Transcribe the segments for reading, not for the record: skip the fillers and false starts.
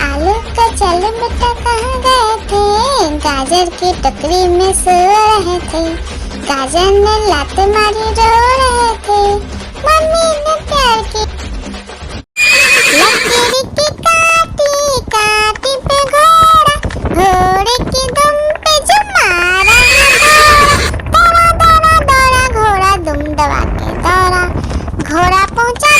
आलू का चल बेटा कहाँ गए थे? गाजर की टोकरी में सो रहे थे। गाजर ने लात मारी रो रहे थे। मम्मी ने प्यार की लकीर की काटी काटी पे घोड़ा, घोड़े की दुम पे जो मारा है दौड़ा दौड़ा दौड़ा घोड़ा दुम दबा के दौड़ा। घोड़ा पहुंचा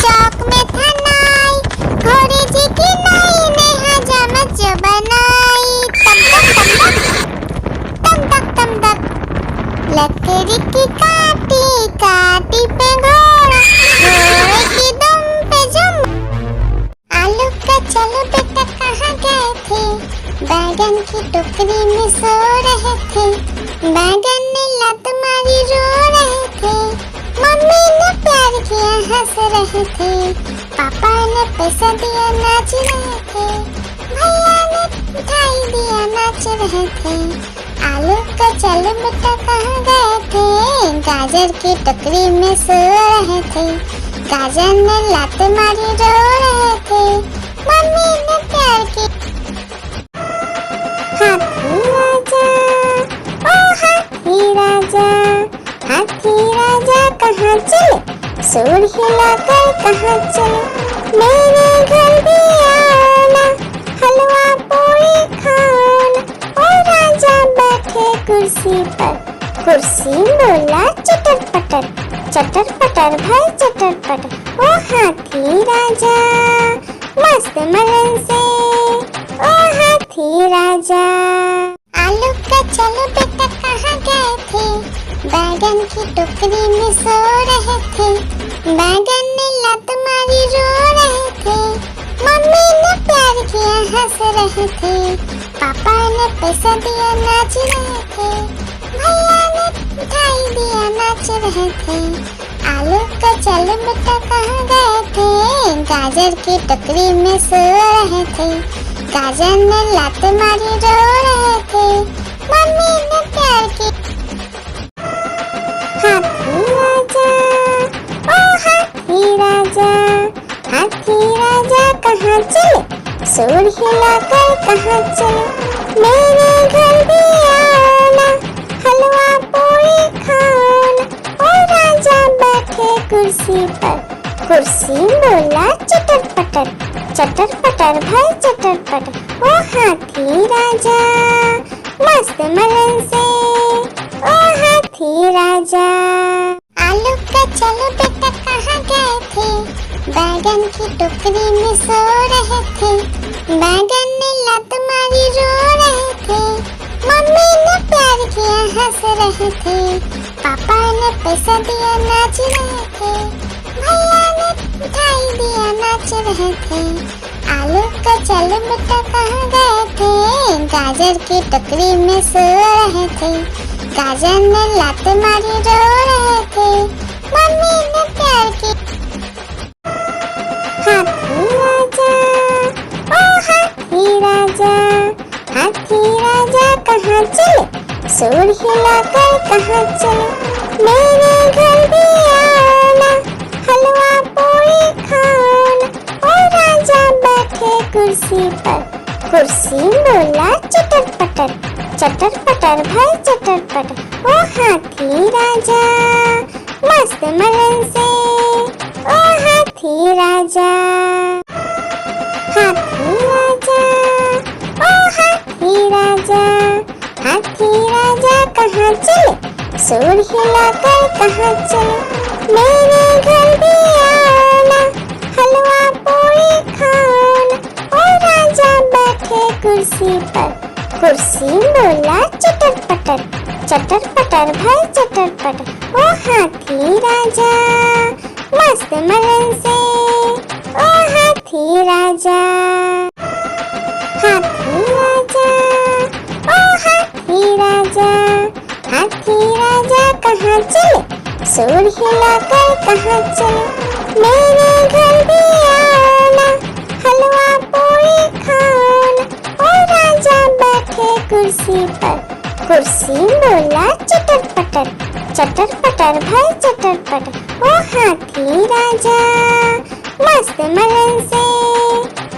चौक में था नाई, घोड़े जी की नाई ने हजामत जो बनाई। तम तक तम तक लकड़ी की काटी काटी पे घोड़ा, घोड़े की दुम पे जुम। आलू का चलो बेटा कहाँ गए थे, बैगन की टोकरी में सो रहे थे। बैगन ने लात मारी रो रहे थे। मम्मी ने प्यार किया हंस रहे थे। पापा ने पैसा दिया नाच रहे थे। भैया ने मिठाई दिया नाच रहे थे। आलू का चलो बेटा कहाँ गए थे, गाजर की टोकरी में सो रहे थे। गाजर ने लात मारी रो रहे थे। मम्मी ने प्यार की हाथी राजा, ओ हाथी राजा, हाथी राजा कहाँ चले, सूर हिलाकर कहाँ चले। मेरे घर भी आना, हलवा पूरी खाना। ओ राजा बैठे कुर्सी पर, कुर्सी बोला चटर पटर, चटर पटर भाई चटर पटर। ओ हाथी राजा मस्त मलन से, ओ हाथी राजा। आलू का चलो बेटा कहाँ गए थे, बैगन की टोकरी में सो रहे थे। बैगन ने लात मारी रो रहे थे। मम्मी ने प्यार किया हंस रहे थे। पापा ने पैसा दिया नाच रहे थे। भैया ने मिठाई दिया नाच रहे थे। आलू का चलो बेटा कहाँ गए थे, गाजर की टोकरी में सो रहे थे। गाजर ने लात मारी रो रहे थे। मम्मी ने प्यार की हाथी राजा, ओ हाथी राजा, हाथी राजा कहाँ चले, सूर हिलाकर कहाँ चले। मेरे घर भी आना, हलवा पूरी खाना। ओ राजा बैठे कुर्सी पर, कुर्सी बोला चटर पटर, चटर पटर भाई चटर पटर। ओ हाथी राजा मस्त मलन से, ओ हाथी राजा। आलू का चलो बेटा कहाँ गए थे, बैगन की टोकरी में सो रहे थे। बैगन ने लात मारी रो रहे थे। मम्मी ने प्यार किया हंस रहे थे। पापा ने पैसा दिया नाच रहे थे। भैया ने मिठाई दिया नाच रहे थे। आलू का चलो बेटा कहाँ गए थे, गाजर की टोकरी में सो रहे थे। गाजर ने लात मारी रो रहे थे। मम्मी ने प्यार की हाथी राजा, ओ हाथी राजा, हाथी राजा कहाँ चले, सूर हिलाकर कहाँ चले। मेरे घर भी आना, हलवा पूरी खाना। ओ राजा बैठे कुर्सी पर, कुर्सी बोला चटर पटर, चटर पटर भाई चटर पटर। ओ हाथी राजा मस्त मलन से, ओ हाथी राजा। हाथी राजा, ओ हाथी राजा, हाथी राजा कहाँ चले, सूर हिलाकर कहाँ चले। मेरे घर भी आना, हलवा पूरी खाना। ओ राजा बैठे कुर्सी पर, कुर्सी बोला चटर पटर, चटर पटर भाई चटर पटर। ओ हाथी राजा मस्त मलन से, ओ हाथी राजा। हाथी राजा, ओ हाथी राजा, हाथी राजा कहाँ चले, सूर हिलाकर कहाँ चले। मेरे घर भी आना, हलवा पूरी खाना। ओ राजा बैठे कुर्सी पर, कुर्सी बोला चटर पटर, चटर पटर भाई चटर पटर। ओ हाथी राजा मस्त मलन से,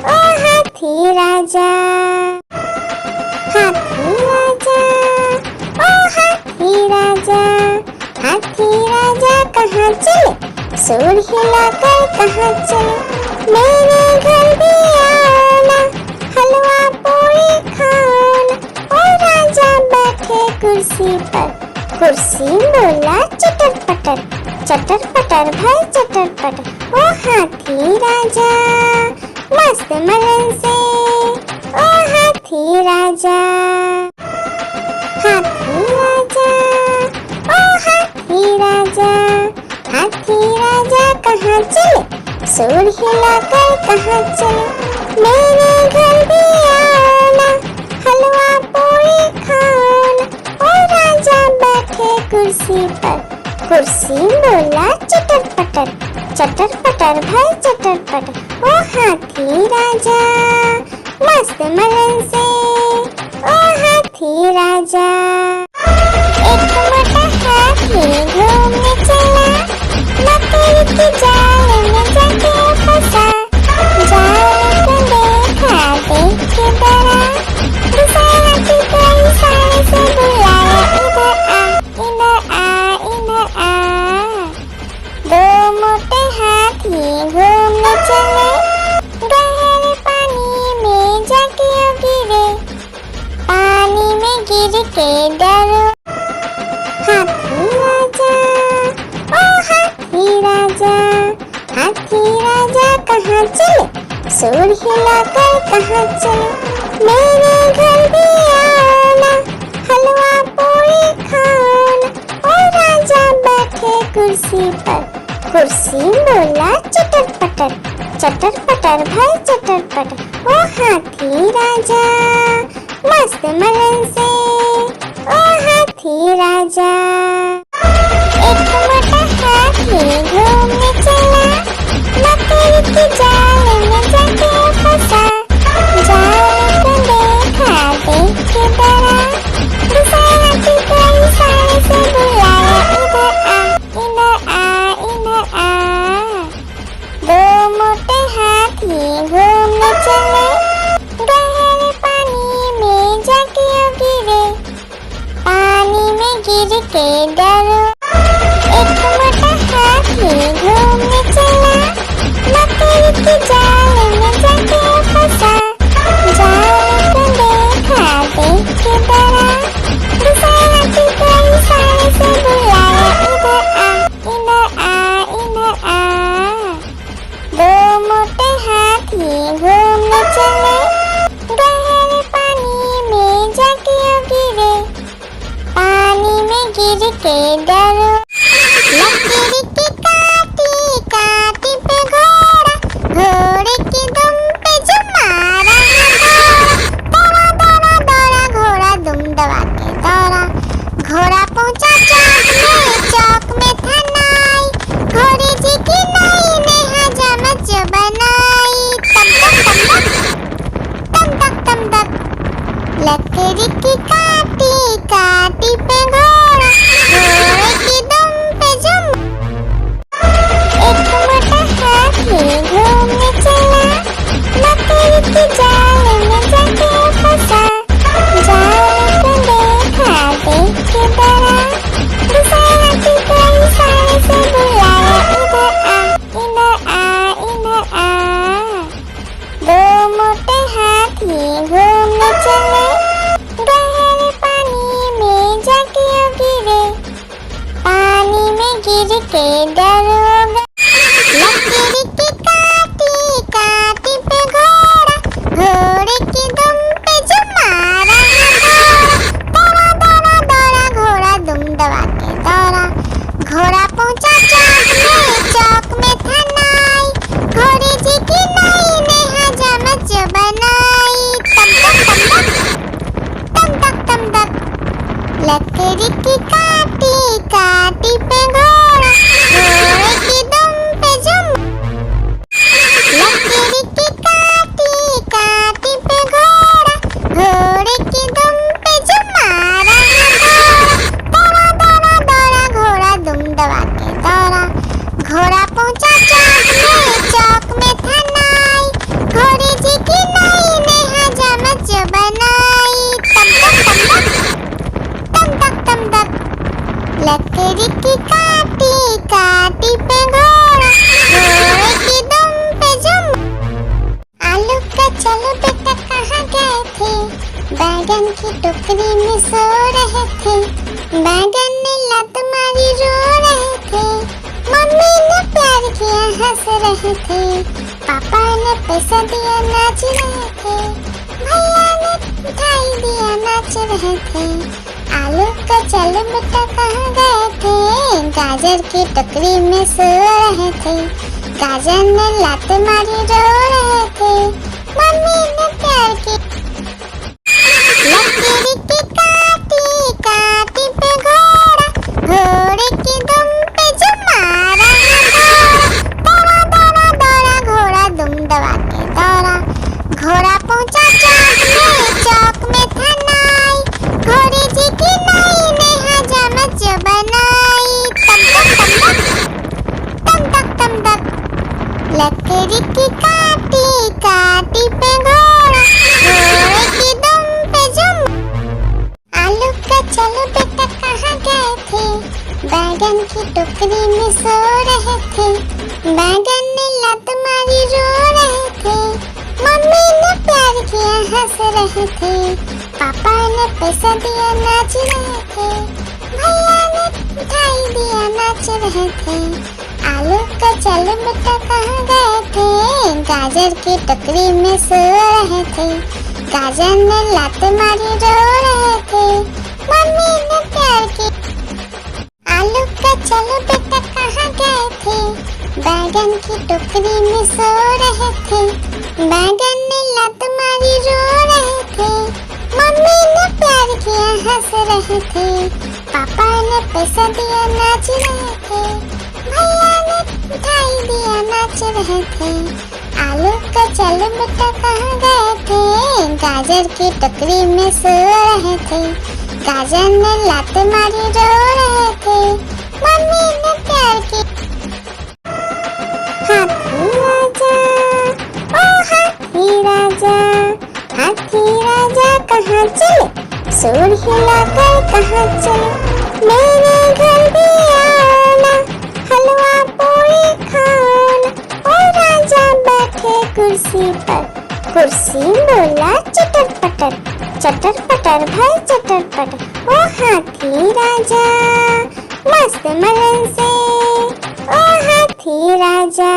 ओ हाथी राजा। हाथी हाथी राजा कहाँ चले, सूंड हिलाकर कहाँ चले, मेरे घर भी आना, हलवा पूरी खाना। और राजा बैठे कुर्सी पर, कुर्सी बोला चटर पटर भाई चटर पटर। ओ हाथी राजा मस्त मलन से, ओ हाथी राजा, हाथी राजा, ओ हाथी राजा, हाथी राजा कहाँ चले, सूंड हिलाकर कहाँ चले, मेरे घर भी आना, हलवा पूरी खाना। और राजा बैठे कुर्सी पर, कुर्सी बोला चटर पटर भाई चटर पटर। ओ हाथी राजा मस्त मलन से, ओ हाथी राजा। एक मोटा हाथी घूमने चला, मकड़ी की जाल में जाके फंसा, जाल को देखा देख के डरा, दूसरा हाथी को इशारे से बुलाया, इधर आ, इधर आ। दो मोटे हाथी घूमने चले, गहरे पानी में जाके गिरे, पानी में गिर के डरो। हाथी राजा, ओ हाथी राजा, हाथी राजा कहाँ चले, सूंड हिलाकर कहाँ चले, मेरे घर भी आना, हलवा पूरी खाना। और राजा बैठे कुर्सी पर, कुर्सी बोला चटर पटर भाई चटर पटर। ओ हाथी राजा मस्त मलन से, ओ हाथी राजा। एक मोटा हाथी घूमने चला, मकड़ी की जाल में जाके फंसा, जाल को देखा देख के डरा, दूसरा हाथी को इशारे से बुलाया, इधर आ, इधर आ। दो मोटे हाथी घूमने चले, गहरे पानी में जाके गिरे, पानी में गिर के डरो। एक मोटा हाथी घूमने चला, मकड़ी की जाल में जाके फंसा, जाल को देखा देख के डरा, दूसरा हाथी को इशारे से बुलाया, इधर आ, इधर आ। दो मोटे हाथी घूमने चले, गहरे पानी में जाके गिरे, पानी में गिर के डरो। लकड़ी की काटी काटी पे घोड़ा, घोड़े की दुम पे जो मारा दौड़ा दौड़ा दौड़ा घोड़ा दुम दबा के दौड़ा। घोड़ा पहुंचा चौक में था नाई, घोड़े जी की नाई ने हजामत जो बनाई। तम तक लकड़ी की काटी काटी पे घोड़ा, घोड़े की दुम पे जो। एक मोटा हाथी घूमने चला, मकड़ी की जाल में जाके फंसा, जाल को देखा देख के डरा, दूसरा हाथी को इशारे से बुलाया, इधर आ, इधर आ। दो मोटे हाथी घूमने चले, गहरे पानी में जाके गिरे, पानी में गिर के डरो। लकड़ी की काटी काटी पे घोड़ा, घोड़े की दुम पे जो मारा दौड़ा दौड़ा दौड़ा घोड़ा दुम दबा के दौड़ा। घोड़ा पहुंचा चौक में था नाई, घोड़े जी की नाई ने हजामत जो बनाई। तम तक लकड़ी की काटी काटी पे घोड़ा, घोड़े की दुम पे जो। लकड़ी की काटी काटी पे घोड़ा, घोड़े की दुम पे जो मारा दौड़ा दौड़ा दौड़ा घोड़ा दुम दबा के दौड़ा। घोड़ा पहुंचा चौक में था नाई, घोड़े जी की नाई ने हजामत जो बनाई। तम तक लकड़ी की काटी पे घोड़ा, घोड़े की दुम पे जुम। आलू का चलो बेटा कहाँ गए थे, बैगन की टोकरी में सो रहे थे। बैगन ने लात मारी रो रहे थे, मम्मी ने प्यार किया हंस रहे थे। पापा ने पैसा दिया नाच रहे थे, भैया ने मिठाई दिया नाच रहे थे। आलू का चलो बेटा कहाँ गए थे, गाजर की टोकरी में सो रहे थे। गाजर ने लात मारी रो रहे थे, मम्मी ने प्यार की। लकीर की काटी काटी पे घोड़ा, घोड़े की दुम पे जो मारा है घोड़ा। दौड़ा दौड़ा दौड़ा घोड़ा दुम दबा के दौड़ा। घोड़ा पहुंचा चौक में था नाई, घोड़े जी की नाई ने हजामत जो बनाई। तम तक तम तक लकड़ी की काटी काटी पे घोड़ा, घोड़े की दुम पे जुम। आलू का चलो बेटा कहाँ गए थे, बैगन की टोकरी में सो रहे थे। बैगन ने लात मारी रो रहे थे, मम्मी ने प्यार किया हंस रहे थे। पापा ने पैसा दिया नाच रहे थे, भैया ने मिठाई दिया नाच रहे थे। आलू का चलो बेटा कहाँ गए थे, गाजर की टोकरी में सो रहे थे। गाजर ने लात मारी रो रहे थे, मम्मी ने प्यार की। आलू का चलो बेटा कहाँ गए थे, बैगन की टोकरी में सो रहे थे। बैगन ने लात मारी रो रहे थे, मम्मी ने प्यार किया हंस रहे थे। पापा ने पैसा दिया नाच रहे थे, भैया ने मिठाई दिया नाच रहे थे। आलू का चलो बेटा कहाँ गए थे, गाजर की टोकरी में सो रहे थे। गाजर ने लात मारी रो रहे थे, मम्मी ने प्यार की। हाथी राजा ओ हाथी राजा, हाथी राजा कहाँ चले, सूंड हिलाकर कहाँ चले। मेरे घर भी आना, हलवा पूरी खाना। ओ राजा बैठे कुर्सी पर, कुर्सी बोला चटर पटर, चटर पटर भाई चटर पटर। ओ हाथी राजा मस्त मलन से, ओ हाथी राजा।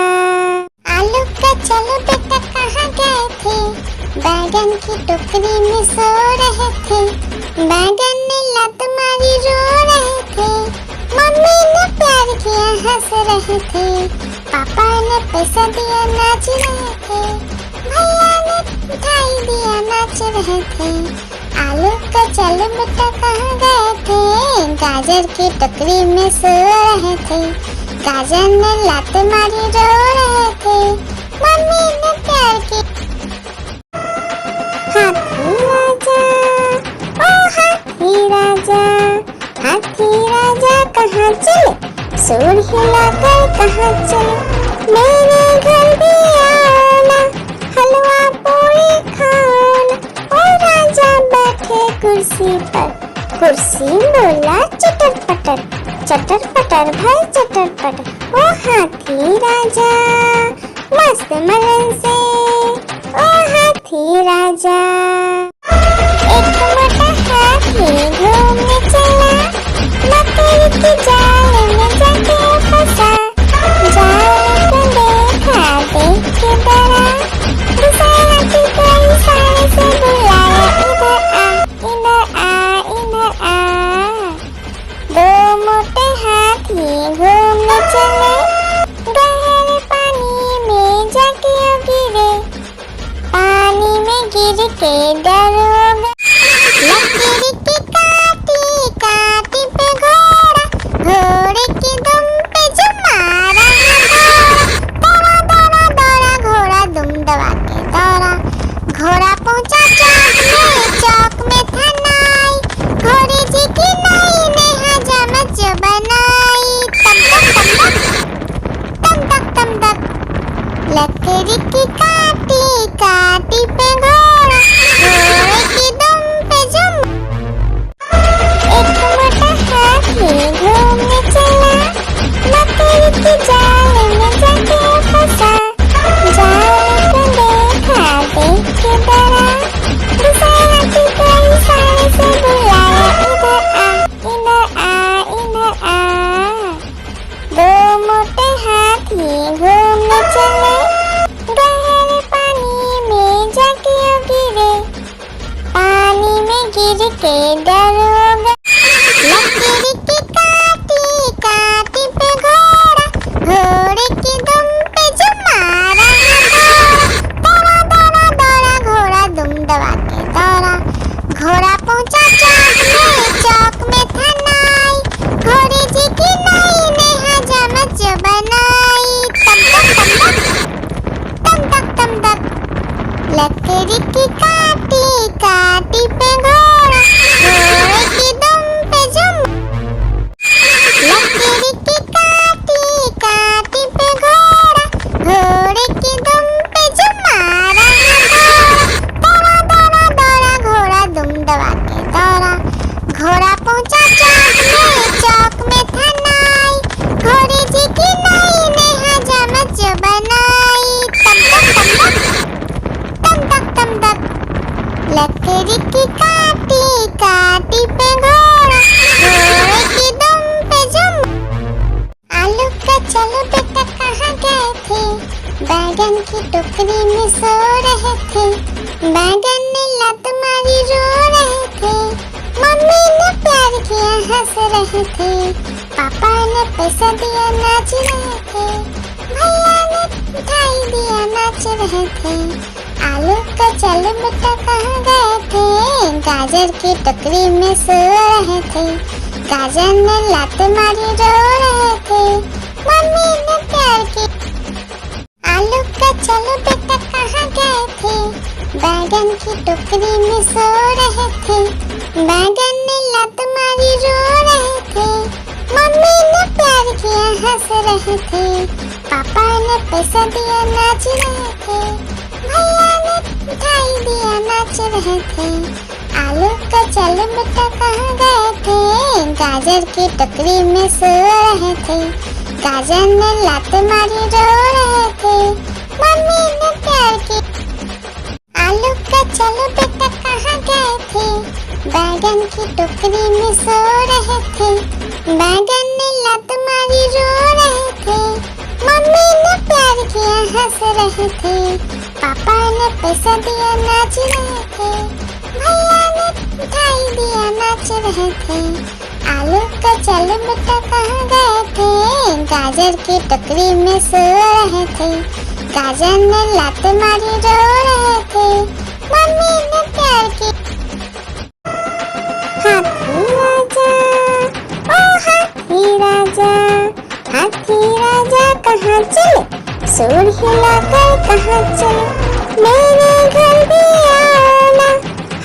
आलू का चलो बेटा कहाँ गए थे, बैगन की टोकरी में सो रहे थे। बैगन ने लात मारी रो रहे थे, मम्मी ने प्यार किया हंस रहे थे। पापा ने पैसा दिया नाच रहे थे, भैया ने मिठाई दिया नाच रहे थे। आलू का चलो बेटा कहाँ गए थे, गाजर की टोकरी में सो रहे थे। गाजर ने लात मारी रो रहे थे, मम्मी ने प्यार की। हाथी राजा ओ हाथी राजा, हाथी राजा कहाँ चले, सूंड हिलाकर कहाँ चले। मेरे घर भी आना, हलवा पूरी खाना। ओ राजा बैठे कुर्सी पर, कुर्सी बोला चटर पटर, चटर पटर भाई चटर पटर। ओ हाथी राजा मस्त मलन से, ओ हाथी राजा। एक मोटा हाथी घूमने चला, मकड़ी की जाल में जाके फंसा। जाल को देखा देख के डरा, दूसरे हाथी को इशारे से बुलाया, इधर आ इधर आ। दो मोटे हाथी घूमने चले, गहरे पानी में जाके गिरे। पानी में गिर के डर गिर के डर हो गया। लकड़ी की काटी काटी पे घोड़ा, घोड़े की दुम पे जो मारा दौड़ा दौड़ा दौड़ा घोड़ा दुम दबा के दौड़ा। घोड़ा पहुंचा चौक में था नाई, घोड़े जी की नाई ने हजामत जो बनाई। तम तक तम तक लकड़ी की काटी काटी पे घोड़ा, घोड़े की दुम पे जो लकड़ी की काटी काटी पे घोड़ा, घोड़े की दुम पे जो मारा दौड़ा दौड़ा दौड़ा घोड़ा दुम दबा के दौड़ा। घोड़ा पहुंचा चौक में था नाई, घोड़े जी की नाई ने हजामत जो बनाई। तम तक लकड़ी की काटी काटी पे घोड़ा, घोड़े की दुम पे जो आलू का चलो बेटा कहाँ गए थे, बैगन की टोकरी में सो रहे थे। बैगन ने लत मारी रो रहे थे, मम्मी ने प्यार किया हंस रहे थे, पापा ने पैसा दिया नाच रहे थे, भैया ने मिठाई दिया नाच रहे थे। आलू का चलो बेटा कहाँ गए थे, गाजर की टोकरी में सो रहे थे। गाजर ने लात मारी रो रहे थे, मम्मी ने प्यार की। आलू का चलो बेटा कहाँ गए थे, बैगन की टोकरी में सो रहे थे। बैगन ने लात मारी रो रहे थे, मम्मी ने प्यार किया हंस रहे थे, पापा ने पैसा दिया नाच रहे थे, भैया ने मिठाई दिया नाच रहे थे। आलू का चलो बेटा कहाँ गए थे, गाजर की टोकरी में सो रहे थे। गाजर ने लात मारी रो रहे थे, मम्मी ने प्यार की। आलू का चलो बेटा कहाँ गए थे, बैगन की टोकरी में सो रहे थे। बैगन ने लात मारी रो रहे थे, मम्मी ने प्यार किया हंस रहे थे, पापा ने पैसा दिया नाच रहे थे, भैया ने मिठाई दिया नाच रहे थे। आलू का चलो बेटा कहाँ गए थे, गाजर की टोकरी में सो रहे थे। गाजर ने लात मारी रो रहे थे, मम्मी ने प्यार की। हाथी राजा ओ हाथी राजा, हाथी राजा कहाँ चले, सूर हिलाकर कहाँ चले, मेरे घर भी आना,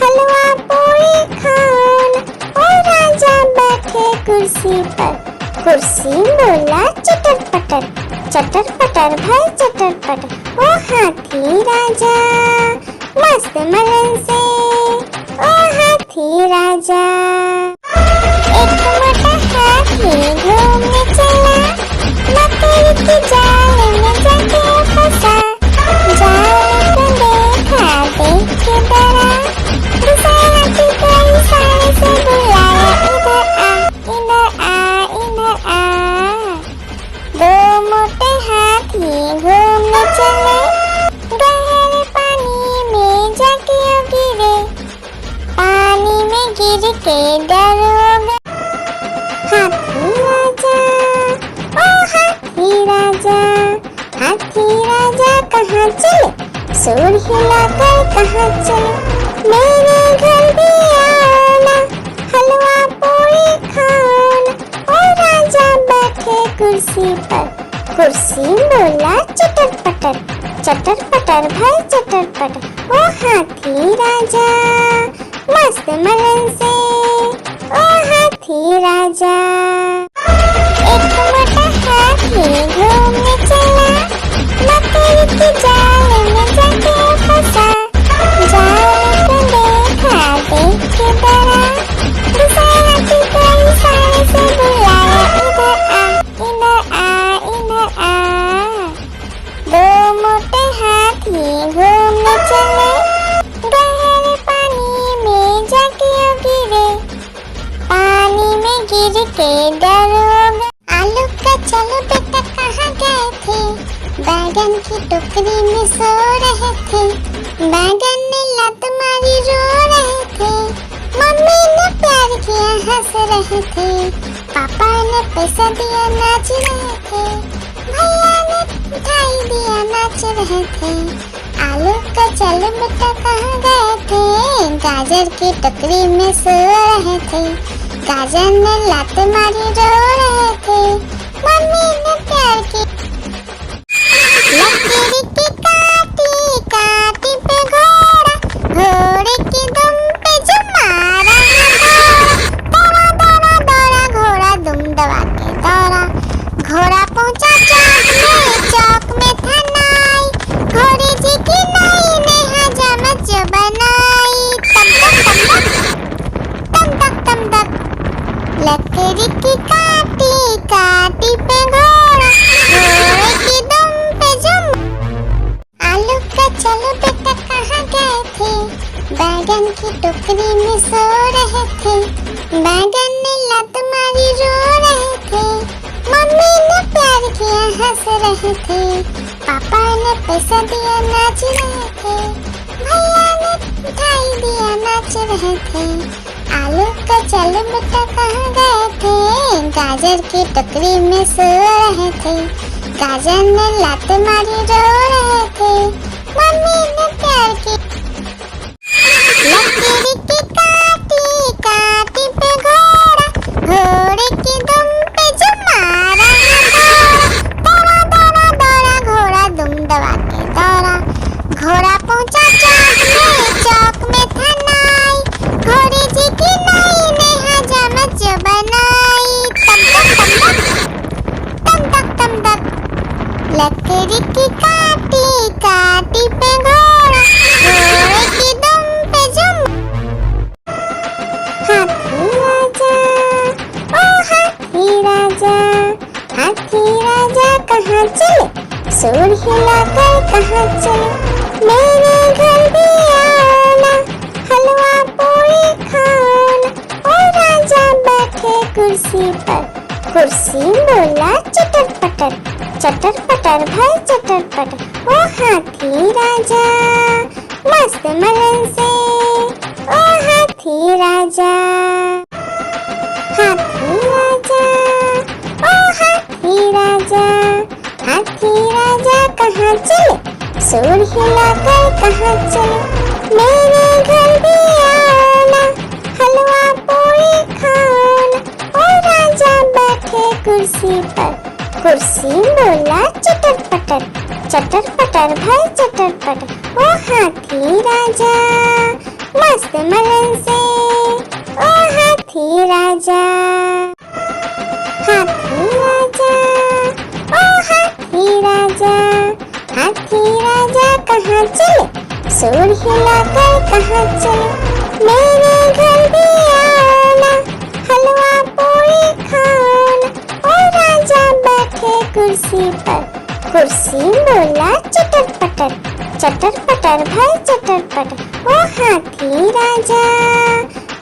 हलवा पूरी खाना। ओ राजा बैठे कुर्सी पर, कुर्सी बोला चटर पटर, चटर पटर भाई चटर पटर। ओ हाथी राजा मस्त मलन से, ओ हाथी राजा। एक मोटा हाथी घूमने चला, मकड़ी की जाल में जाके फंसा। जाल को देखा देख के डरा, दूसरे हाथी को इशारे से बुलाया, इधर आ इधर आ इधर आ। दो मोटे हाथी घूमने चले, गहरे पानी में जाके गिरे, पानी में गिर के डर हो गया। हाथी राजा ओ हाथी राजा, हाथी राजा कहाँ चले, सूर हिलाकर कहाँ चले, मेरे घर भी आना, हलवा पूरी खाना। ओ राजा बैठे कुर्सी पर, कुर्सी बोला चटर पटर, चटर पटर भाई चटर पटर। ओ हाथी राजा मस्त मलन से, ओ हाथी राजा। एक मोटा हाथी घूमने चला, मकड़ी की जाल में जाके फंसा। जाल को देखा देख के डरा, दूसरे हाथी को इशारे से बुलाया, इधर आ इधर आ इधर आ। दो मोटे हाथी घूमने चले, गहरे पानी में जाके गिरे, पानी में गिर के डर हो गया। आलू का चलो बेटा कहाँ गए थे, बैगन की टोकरी में सो रहे थे। बैगन ने लात मारी रो रहे थे, हंस रहे थे, पापा ने पैसा दिया नाच रहे थे, भैया ने मिठाई दिया नाच रहे थे। आलू का चल बेटा कहाँ गए थे, गाजर की टोकरी में सो रहे थे, गाजर ने लात मारी रो रहे थे, मम्मी ने प्यार की लकीर की काटी काटी पे घोड़ा, घोड़े की दुम पे जो मारा दौड़ा दौड़ा दौड़ा घोड़ा दुम दबा के दौड़ा, घोड़ा पहुंचा चौक में था नाई, घोड़े जी की नाई ने हजामत जो बनाई, तम तक तम तक लकड़ी की काटी काटी पे घोड़ा, घोड़े की दुम पे जुम। आलू का चलो बेटा कहाँ गए थे, बैगन की टोकरी में सो रहे थे, बैगन ने लात मारी रो रहे थे, मम्मी ने प्यार किया हंस रहे थे, पापा ने पैसा दिया नाच रहे थे, भैया ने मिठाई दिया नाच रहे थे। आलू का चल बेटा कहाँ गए थे, गाजर की टोकरी में सो रहे थे, गाजर ने लात मारी रो रहे थे, मम्मी ने प्यार की लकीर की काटी काटी पे घोड़ा, घोड़े की दुम पे जो मारा दौड़ा दौड़ा दौड़ा घोड़ा दुम दबा के दौड़ा, घोड़ा पहुंचा चौक में था नाई, घोड़े जी की नाई ने हजामत जो बनाई, तम तक लकड़ी की काटी काटी पे घोड़ा, घोड़े की दुम पे जुम। हाथी राजा ओ हाथी राजा, हाथी राजा कहाँ चले, सूर हिलाकर कहाँ चले, मेरे घर भी आना, हलवा पूरी खाना। ओ राजा बैठे कुर्सी पर, कुर्सी बोला चटर पटर भाई चटर पटर। ओ हाथी राजा मस्त मलन से, ओ हाथी राजा, हाथी राजा ओ हाथी राजा, हाथी राजा कहाँ चले, सूर हिलाकर कहाँ चले, मेरे घर भी आना, हलवा पूरी खाना। ओ राजा बैठे कुर्सी पर, कुर्सी बोला चटर पटर भाई चटर पटर। ओ हाथी राजा मस्त मलन से, ओ हाथी राजा, हाथी राजा ओ हाथी राजा, हाथी राजा कहाँ चले, सूर हिलाकर कहाँ चले, मेरे घर भी आना, हलवा पूरी खाना। ओ राजा बैठे कुर्सी पर, कुर्सी बोला चटर पटर भाई चटर पटर। ओ हाथी राजा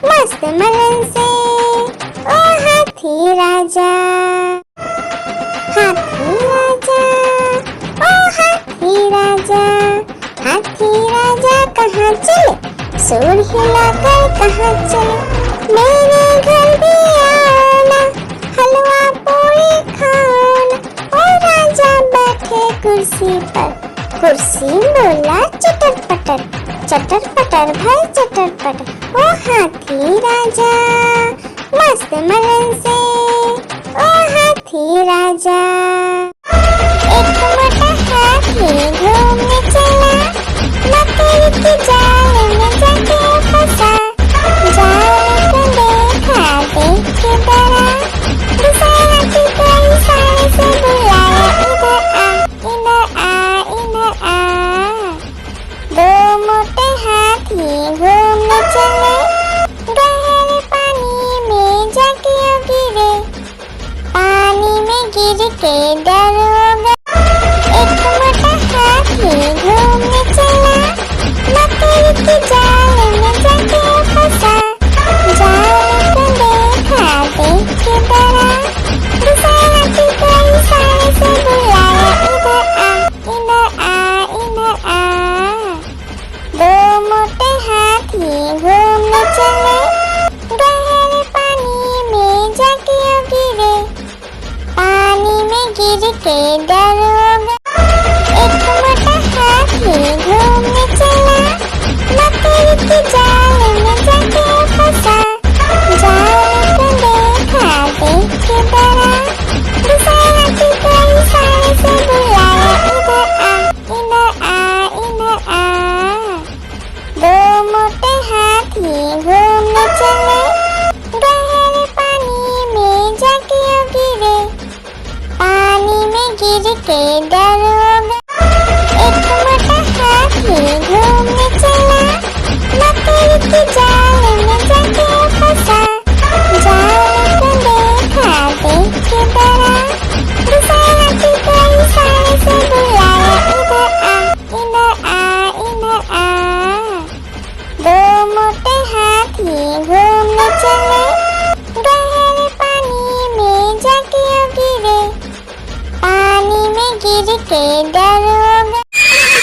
मस्त मलन से, ओ हाथी राजा, हाथी राजा ओ हाथी राजा, हाथी राजा कहाँ चले, सूर हिलाकर कहाँ चले, मेरे घर भी आना, हलवा पूरी खाना। ओ राजा बैठे कुर्सी पर, कुर्सी बोला चटर पटर भाई चटर पटर। ओ हाथी राजा मस्त मलन से, ओ हाथी राजा। एक मोटा हाथी घूमने चला, मकड़ी के जाल में जाके फंसा, जाल को देखा देख के डरा, दूसरा हाथी को इशारे से बुलाया, इधर आ। दो मोटे हाथी घूमने चले, गहरे पानी में जाके गिरे, पानी में गिर के डर के दरोगा। एक मोटा हाथी घूमने चला, मकड़ी के जाल में जाके फंसा। जाल को देखा, देख के डरा, दूसरे हाथी को इशारे से बुलाया, इधर आ, इधर आ, इधर आ। दो मोटे हाथी घूमने चले, गहरे पानी में जाके गिरे। पानी में गिर के डरोगा। एक मोटा हाथी घूमने चला, मकड़ी के जाल में जाके फंसा। जाल को देखा, देख के डरा, दूसरे हाथी को इशारे से बुलाया, इधर आ, इधर आ, इधर आ। दो मोटे हाथी घूमने चले, गहरे पानी में जाके गिरे। पानी में गिर के डरोगा।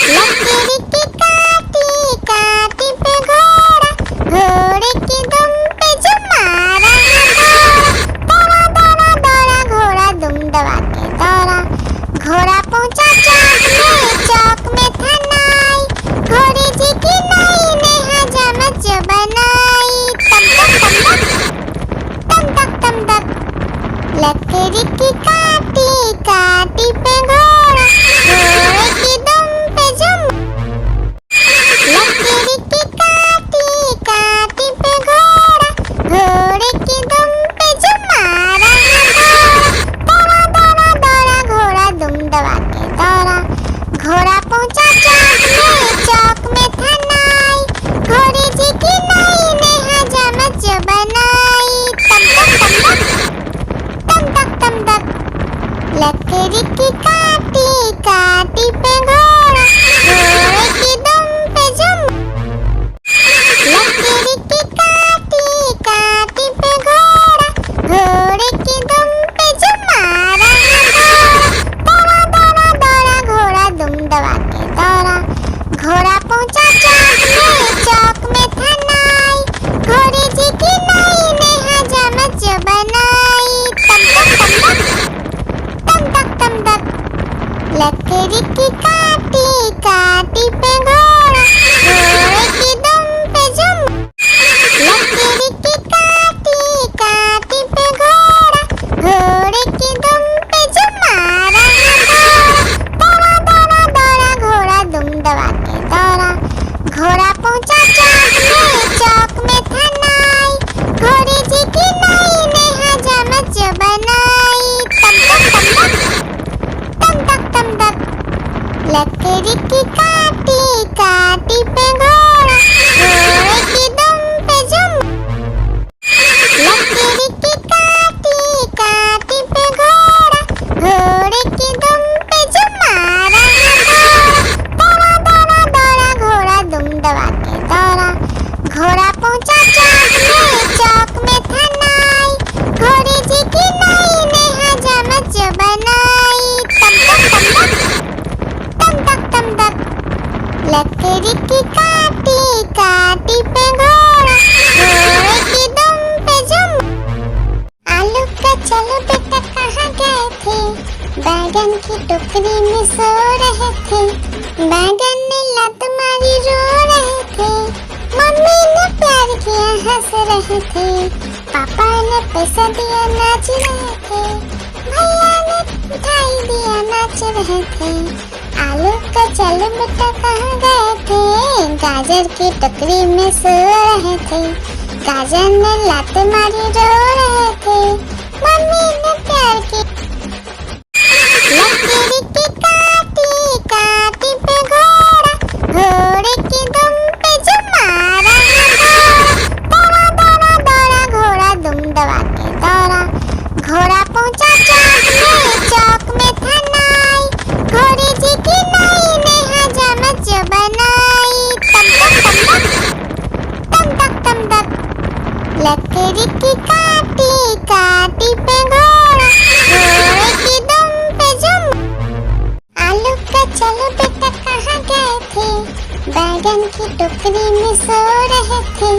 लकड़ी की काटी काटी पे घोड़ा, घोड़े की दुम पे जो मारा दौड़ा दौड़ा दौड़ा घोड़ा दुम दबा के दौड़ा। घोड़ा पहुंचा चौक में था नाई, घोड़े जी की नाई ने हजामत जो बनाई। तम तक तम तक, लकड़ी की काटी काटी पे घोड़ा, घोड़े की दुम पे जो लकड़ी की काटी काटी पे घोड़ा, घोड़े की दुम पे जो मारा दौड़ा दौड़ा दौड़ा घोड़ा दुम दबा के दौड़ा। घोड़ा पहुंचा चौक में था नाई, घोड़े जी की नाई ने हजामत जो बनाई। तम तक, लकड़ी की काटी काटी पे घोड़ा, घोड़े की दुम पे जो लकड़ी की काटी काटी पे घोड़ा, घोड़े की दुम पे जो मारा दौड़ा दौड़ा दौड़ा घोड़ा दुम दबा के दौड़ा। घोड़ा पहुंचा चौक में था नाई, घोड़े जी की नाई ने हजामत जो बनाई। तम तक, लकड़ी की काटी काटी पे घोड़ा, घोड़े की दुम पे जो लकड़ी की काटी काटी पे घोड़ा, घोड़े की दुम पे जो मारा दौड़ा दौड़ा दौड़ा घोड़ा दुम दबा के दौड़ा। घोड़ा पहुंचा चौक में था नाई, घोड़े जी की नाई ने हजामत जो बनाई। तम तक, लकड़ी की काटी काटी पे घोड़ा, घोड़े की दुम पे जो लकड़ी की काटी काटी पे घोड़ा, घोड़े की दुम पे जो मारा दौड़ा दौड़ा दौड़ा घोड़ा दुम दबा के दौड़ा। घोड़ा पहुंचा चौक में था नाई, घोड़े जी की नाई ने हजामत जो बनाई। तम तक, लकड़ी की काटी काटी पे घोड़ा, घोड़े की दुम पे जो आलू का चलो बेटा कहाँ गए थे, बैगन की टोकरी में सो रहे थे। बैगन ने लत मारी रो रहे थे, मम्मी ने प्यार किया हंस रहे थे, पापा ने पैसा दिया नाच रहे थे, भैया ने मिठाई दिया नाच रहे थे। आलू का चलो बेटा कहाँ गए थे, गाजर की टोकरी में सो रहे थे। गाजर ने लात मारी रो रहे थे, मम्मी ने प्यार की लकड़ी की काटी काटी पे घोड़ा, घोड़े की दुम पे जो मारा दौड़ा दौड़ा दौड़ा घोड़ा दुम दबा के दौड़ा। घोड़ा पहुंचा चौक में था नाई, घोड़े जी की नाई ने हजामत जो बनाई। तम तक, लकड़ी की काटी काटी पे घोड़ा, घोड़े की दुम पे जो आलू का चलो बेटा कहाँ गए थे, बैगन की टोकरी में सो रहे थे।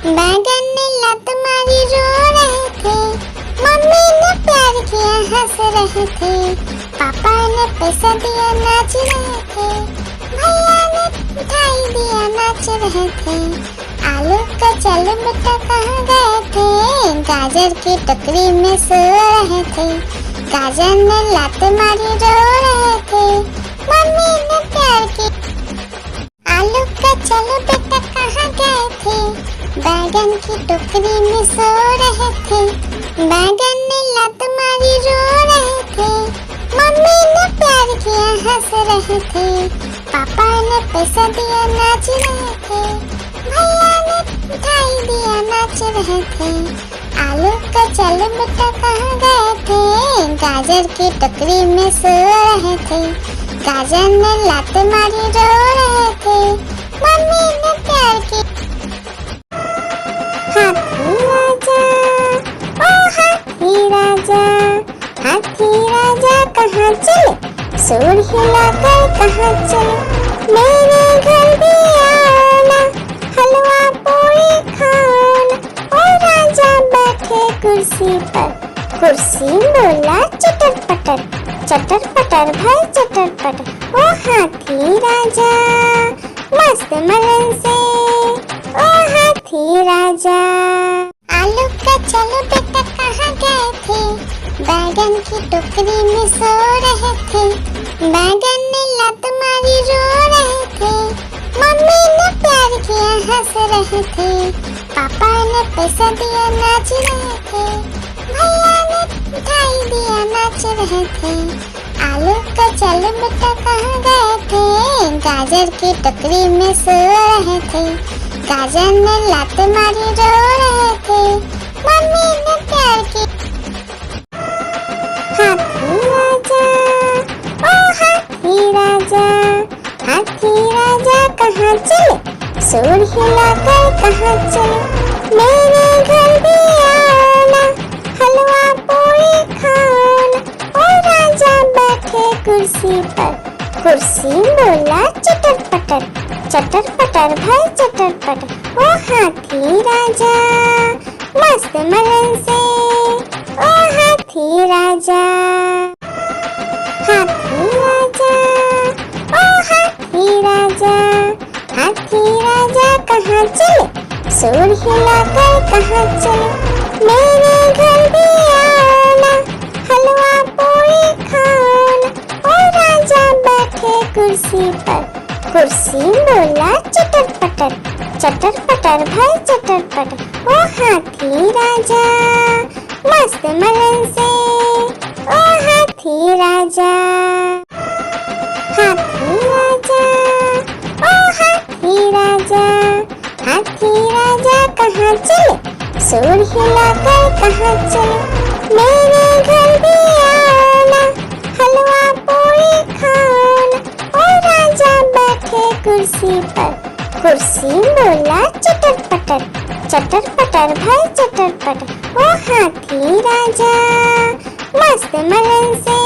बैगन ने लत मारी रो रहे थे, मम्मी ने प्यार किया हंस रहे थे, पापा ने पैसा दिया नाच रहे थे, भैया ने मिठाई दिया नाच रहे थे। आलू का चल बेटा कहाँ गए थे, गाजर की टोकरी में सो रहे थे। गाजर ने लात मारी रो रहे थे, मम्मी ने प्यार की। आलू का चल बेटा कहाँ गए थे, बैगन की टोकरी में सो रहे थे। बैगन ने लात मारी रो रहे थे, मम्मी ने प्यार किया हंस रहे थे। पापा ने पैसा दिया नाच रहे थे, भैया ने मिठाई दिया नाच रहे थे। आलू का चल बेटा कहाँ गए थे, गाजर की टोकरी में सो रहे थे। गाजर ने लात मारी रो रहे थे, मम्मी ने प्यार की। हाथी राजा, ओ हाथी राजा, हाथी राजा कहाँ चले, सूंड हिलाकर कहाँ चले। मेरे घर भी आना, हलवा पूरी खाना। ओ राजा बैठे कुर्सी पर, कुर्सी बोला चटर पटर, चटर पटर भाई चटर पटर। ओ हाथी राजा मस्त मलन से, ओ हाथी राजा। आलू का चलो बेटा कहाँ गए थे, बैगन की टोकरी में सो रहे थे। बैगन ने लात मारी रो रहे थे, मम्मी ने प्यार किया हंस रहे थे। पापा ने पैसा दिया नाच रहे थे, भैया ने मिठाई दिया नाच रहे थे। आलू का चल बेटा कहाँ गए थे, गाजर की टोकरी में सो रहे थे। गाजर ने लात मारी रो रहे थे, मम्मी ने प्यार की। हाथी राजा, ओ हाथी राजा, हाथी राजा कहाँ चले, सूंड हिलाकर कहाँ चले। मेरे घर भी आना, हलवा पूरी खाना। ओ राजा बैठे कुर्सी पर, कुर्सी बोला चटर पटर, चटर पटर भाई चटर पटर। ओ हाथी राजा मस्त मलन से, ओ हाथी राजा। हाथी राजा, ओ हाथी राजा, हाथी राजा कहाँ चले, सूंड हिलाकर कहाँ चले। मेरे घर भी आना, हलवा पूरी खाना। ओ राजा बैठे कुर्सी पर, कुर्सी बोला चटर पटर, चटर पटर भाई चटर पटर। ओ हाथी राजा मस्त मलन से, ओ हाथी राजा। हाथी राजा, ओ हाथी राजा, हाथी राजा कहाँ चले, सूंड हिलाकर कहाँ चले। मेरे घर भी आना, हलवा पूरी खाना। ओ राजा बैठे कुर्सी पर, कुर्सी बोला चटर पटर, चटर पटर भाई चटर पटर। ओ हाथी राजा मस्त मलन से,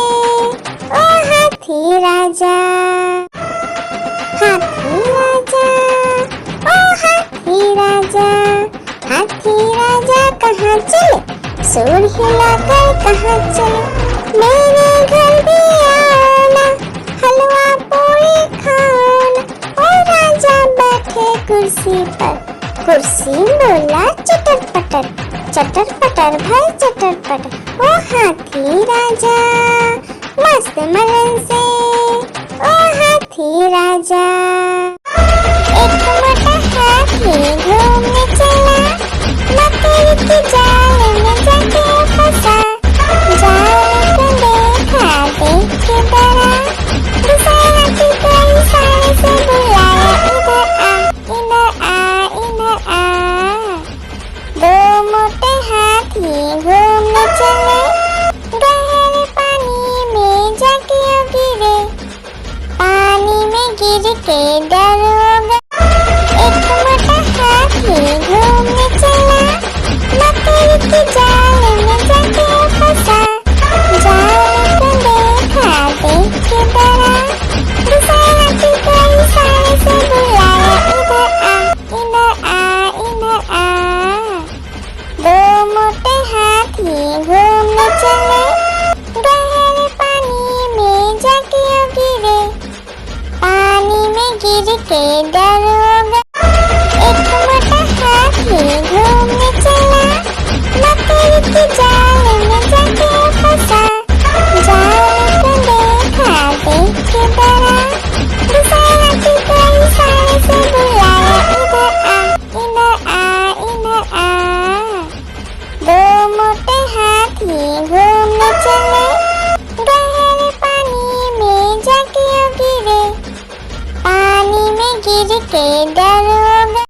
ओ हाथी राजा। हाथी राजा, ओ हाथी राजा, हाथी राजा कहाँ चले, सूंड हिलाकर कहाँ चले। मेरे घर भी आना, हलवा पूरी खाना। ओ राजा बैठे कुर्सी पर, कुर्सी बोला चटर पटर, चटर पटर भाई चटर पटर। ओ हाथी राजा मस्त मलन से, ओ हाथी राजा। एक मोटा हाथी घूमने चला, मकड़ी के जाल में जाके फंसा। जाल को देखा देख के डरा, दूसरा हाथी को इशारे से बुलाया, इधर आ इधर आ इधर आ। दो मोटे हाथी घूमने चले, गहरे पानी में जाके गिरे। पानी में गिर के डर हो गया। एक मोटा हाथी घूमने चला, मकड़ी के जाल में जाके फंसा। जाल को देखा देख के डरा, दूसरा हाथी को इशारे से बुलाया, इधर आ इधर आ इधर आ। दो मोटे हाथी घूमने चले, गहरे पानी में के दरोगा। एक मोटा हाथी घूमने चला, मकड़ी के जाल में जाके फंसा। जाल को देखा देख के डरा, दूसरे हाथी को इशारे से बुलाया, इधर आ इधर आ इधर आ। दो मोटे हाथी घूमने चले, गहरे पानी में जाके गिरे। पानी में गिर के डरोगा।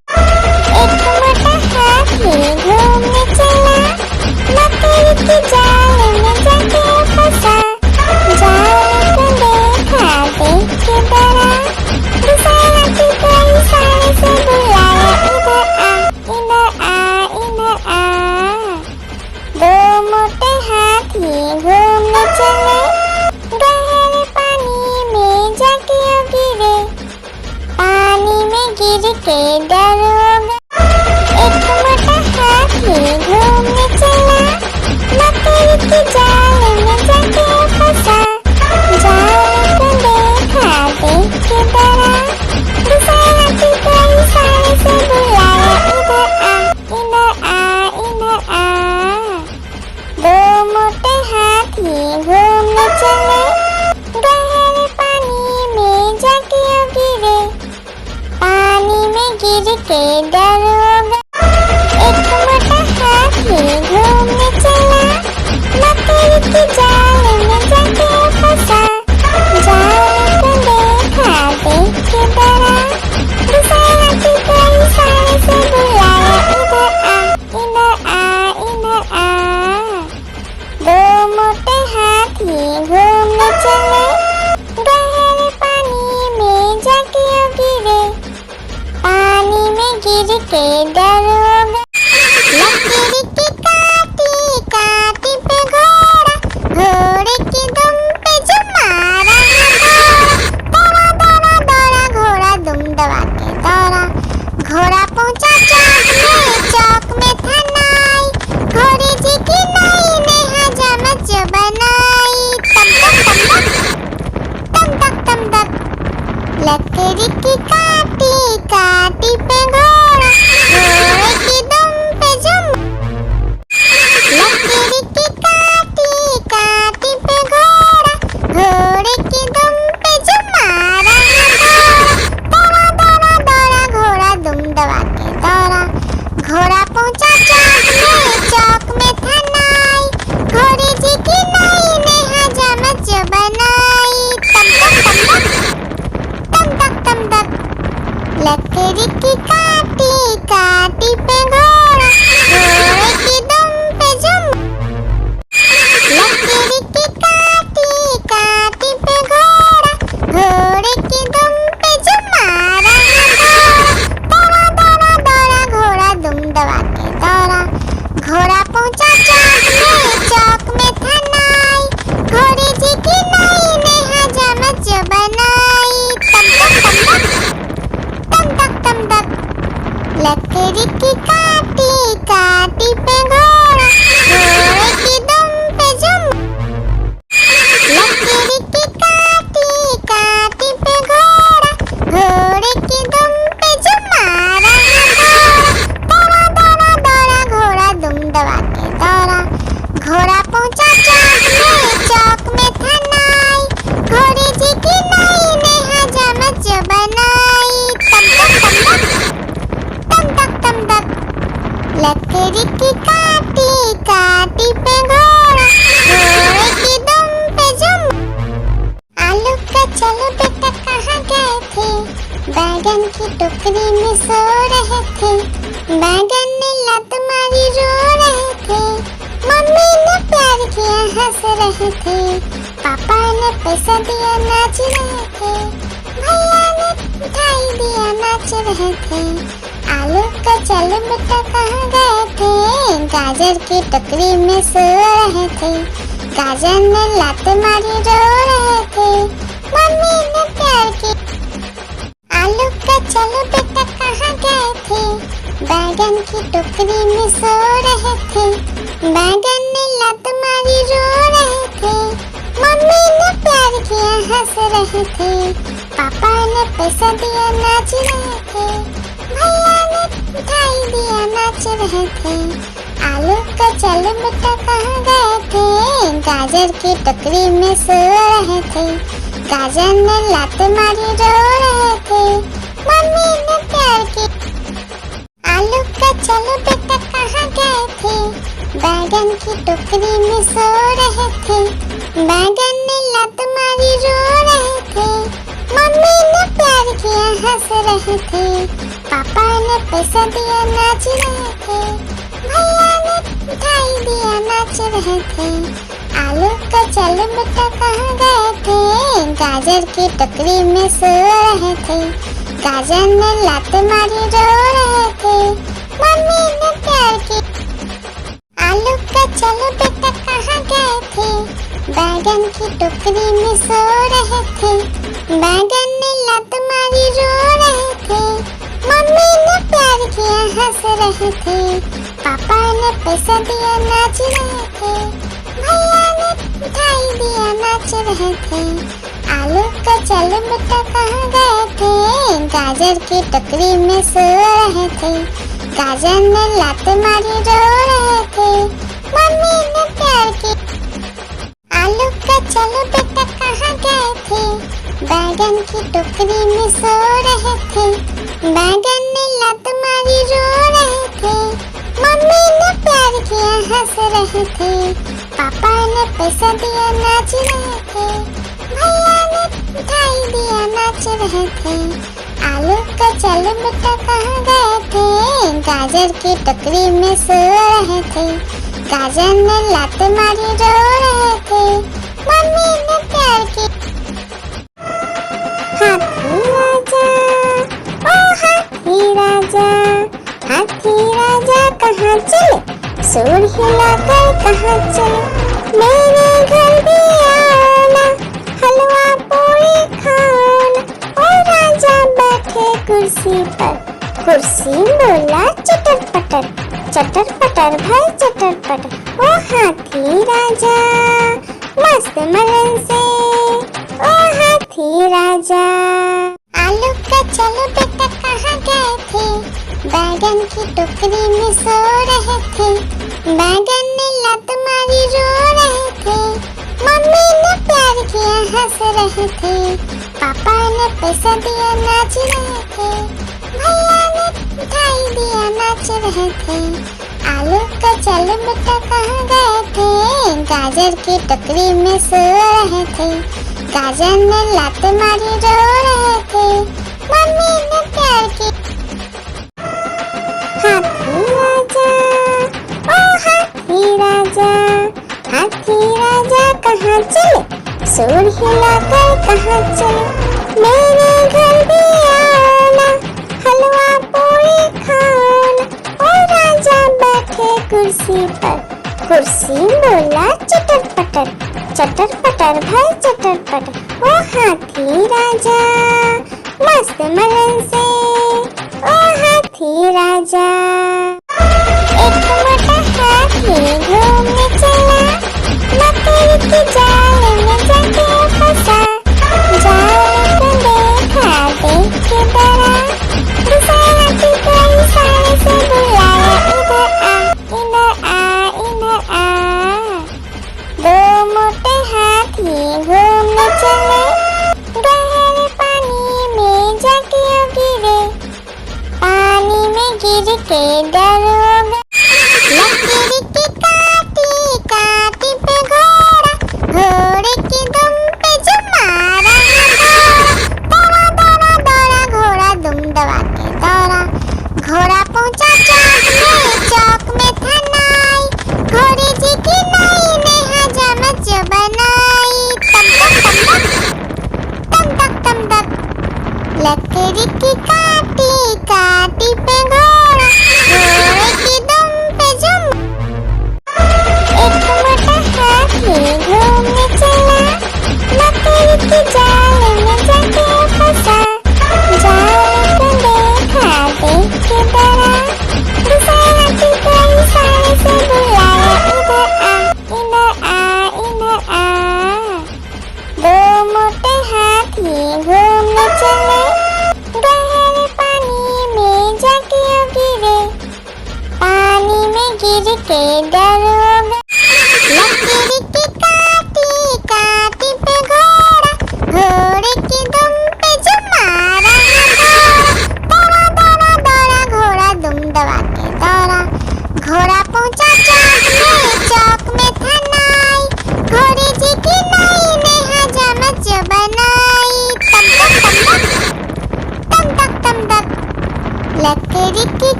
एक मोटा हाथी घूमने चला, मकड़ी के जाल में जाके फंसा। जाल को देखा देख के डरा, दूसरे हाथी को इशारे से बुलाया, इधर आ इधर आ इधर आ। दो मोटे हाथी घूमने चले, गहरे पानी में जाके गिरे। पानी में गिर के डरोगा। एक मोटा हाथी घूमने चला, मकड़ी के जाल में जाके फंसा। जाल को देखा देख के डरा, दूसरे हाथी को इशारे से बुलाया, इधर आ इधर आ इधर आ। दो मोटे हाथी घूमने चले, गहरे पानी में जाके गिरे। पानी में गिर के डरोगा। एक मोटा हाथी घूमने चला, मकड़ी के जाल में जाके फंसा। जाल को देखा देख के डरा, दूसरे हाथी को इशारे से बुलाया, इधर आ इधर आ इधर आ। दो मोटे हाथी घूमने चले, गहरे पानी में जाके गिरे। पानी में गिर के डरोगा। लकड़ी की काटी काटी पे घोड़ा, घोड़े की दुम पे जो मारा है दौड़ा दौड़ा दौड़ा घोड़ा दुम दबा के दौड़ा। घोड़ा पहुंचा चौक में था नाई, घोड़े जी की नाई ने हजामत जो बनाई। तम तक तम तक लकड़ी की काटी काटी पे घोड़ा, घोड़े की दुम पे जुम। लकड़ी की काटी काटी पे घोड़ा, घोड़े की दुम पे जुम मारा है दौड़ा दौड़ा दौड़ा घोड़ा दुम दबा के दौड़ा। घोड़ा पहुंचा चौक में था नाई, घोड़े जी की नाई ने हजामत जो बनाई। तम तक लकड़ी की काटी काटी पे घोड़ा, घोड़े की दुम पे जुम। लकड़ी की काटी काटी पे घोड़ा, घोड़े की दुम पे जुम मारा है दौड़ा दौड़ा दौड़ा घोड़ा दुम दबा के दौड़ा। घोड़ा पहुंचा चौक में था नाई, घोड़े जी की नाई ने हजामत जो बनाई। तम तक लकड़ी की काटी काटी पे घोड़ा, घोड़े की दुम पे जुम। लकड़ी की काटी काटी पे घोड़ा, घोड़े की दुम पे जुम मारा है दौड़ा दौड़ा दौड़ा घोड़ा दुम दबा के दौड़ा। घोड़ा पहुंचा चौक में था नाई, घोड़े जी की नाई ने हजामत जो बनाई। तम तक लकड़ी की काटी काटी पे घोड़ा, घोड़े की दुम पे जुम। आलू का चलो बेटा कहाँ गए थे, बैगन की टोकरी में सो रहे थे। बैगन ने लत मारी रो रहे थे, मम्मी ने प्यार किया हंस रहे थे। पापा ने पैसा दिया नाच रहे थे, भैया ने मिठाई दिया नाच रहे थे। आलू का चलो बेटा कहाँ गए थे, गाजर की टोकरी में सो रहे थे। गाजर ने लात मारी रो रहे थे, मम्मी ने प्यार की। आलू का चलो बेटा कहाँ गए थे, बैगन की टोकरी में सो रहे थे। बैगन ने लात मारी रो रहे थे, मम्मी ने प्यार किया हंस रहे थे। पापा ने पैसा दिया नाच रहे थे, भैया ने मिठाई दिया नाच रहे थे। आलू का चल बेटा कहाँ गए थे, गाजर की टोकरी में सो रहे थे। गाजर ने लात मारी रो रहे थे, मम्मी ने प्यार की। आलू का चलो बेटा कहाँ गए थे, बैगन की टोकरी में सो रहे थे। बैगन ने लात मारी रो रहे थे, मम्मी ने प्यार किया हंस रहे थे। पापा ने पैसा दिया नाच रहे थे, भैया ने मिठाई दिया नाच रहे थे। आलू का चलो बेटा कहाँ गए थे, गाजर की टोकरी में सो रहे थे। गाजर ने लात मारी रो रहे थे, मम्मी ने प्यार की। आलू का चलो बेटा कहाँ गए थे, बैगन की टोकरी में सो रहे थे। बैगन ने लात मारी रो रहे थे, मम्मी ने प्यार किया हंस रहे थे। पापा ने पैसा दिया नाच रहे थे, भैया ने मिठाई दिया नाच रहे थे। आलू का चलो बेटा कहाँ गए थे, गाजर की टोकरी में सो रहे थे। गाजर ने लात मारी रो रहे थे, मम्मी ने प्यार की। आलू का चलो बेटा कहाँ गए थे, बैगन की टोकरी में सो रहे थे। बैगन ने लात मारी रो रहे थे, मम्मी ने प्यार किया हंस रहे थे। पापा ने पैसा दिया नाच रहे थे, भैया ने मिठाई दिया नाच रहे थे। आलू का चलो बेटा कहाँ गए थे, गाजर की टोकरी में सो रहे थे। गाजर ने लात मारी रो रहे थे, मम्मी ने प्यार की। हाथी राजा, ओ हाथी राजा, हाथी राजा कहाँ चले, सूंड हिलाकर कहाँ चले। मेरे घर भी आना, हलवा पूरी खाना। और राजा बैठे कुर्सी पर, कुर्सी बोला चटर पटर, चटर पटर भाई चटर पटर। ओ हाथी राजा मस्त मलन से, ओ हाथी राजा। आलू का चलो बेटा कहाँ गए थे, बैगन की टोकरी में सो रहे थे। बैगन ने लात मारी रो रहे थे, मम्मी ने प्यार किया हंस रहे थे। पापा ने पैसा दिया नाच रहे थे, भैया ने मिठाई दिया नाच रहे थे। आलू का चलो बेटा कहाँ गए थे, गाजर की टोकरी में सो रहे थे। गाजर ने लात मारी रो रहे थे, मम्मी ने प्यार की। हाथी राजा, ओ हाथी राजा, हाथी राजा कहाँ चले, सूंड हिलाकर कहाँ चले। मेरे घर भी आना, हलवा पूरी खाना। और राजा बैठे कुर्सी पर, कुर्सी बोला चटर पटर, चटर पटर भाई चटर पटर। ओ हाथी राजा मस्त मलन से, ओ हाथी राजा। एक मोटा हाथी घूमने चला, मकड़ी के जाल में जाके फंसा। जाल को देखा देख के डरा, दूसरा हाथी को इशारे से बुलाया, इधर आ इधर आ इधर आ। दो मोटे हाथी घूमने चले, गहरे पानी में जाके गिरे। पानी में गिर के डर हो गया, लकीर की काटी काटी पे घोड़ा, घोड़े की दुम पे जो मारा है दौड़ा दौड़ा दौड़ा घोड़ा दुम दबा के दौड़ा। घोड़ा पहुंचा चौक में था नाई, घोड़े जी की नाई ने हजामत जो बनाई। तम तक तम तक लकड़ी की काटी काटी पे घोड़ा, घोड़े की दुम पे जुम। एक मोटा हाथी घूमने चला, लकड़ी की जाल में जाके फंसा। जाल को देखा देख के डरा, दूसरा हाथी को इशारे से बुलाया, इधर आ इधर आ इधर आ। दो मोटे हाथी घूमने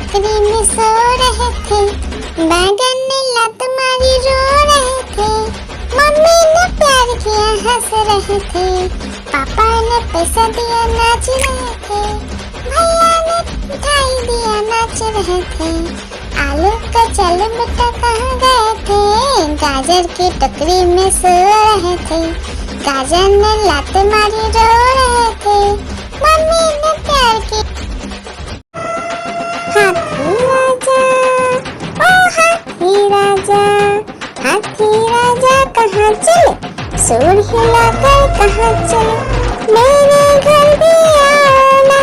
टोकरी में सो रहे थे, बैगन ने लत मारी रो रहे थे, मम्मी ने प्यार किया हंस रहे थे, पापा ने पैसा दिया नाच रहे थे, भैया ने मिठाई दिया नाच रहे थे, आलू का चल बेटा कहाँ गए थे, गाजर की टोकरी में सो रहे थे, गाजर ने लात मारी रो रहे थे, मम्मी ने प्यार की। हाथी राजा, ओ हाथी राजा, हाथी राजा कहाँ चले, सूंड हिलाकर कहाँ चले, मेरे घर भी आना,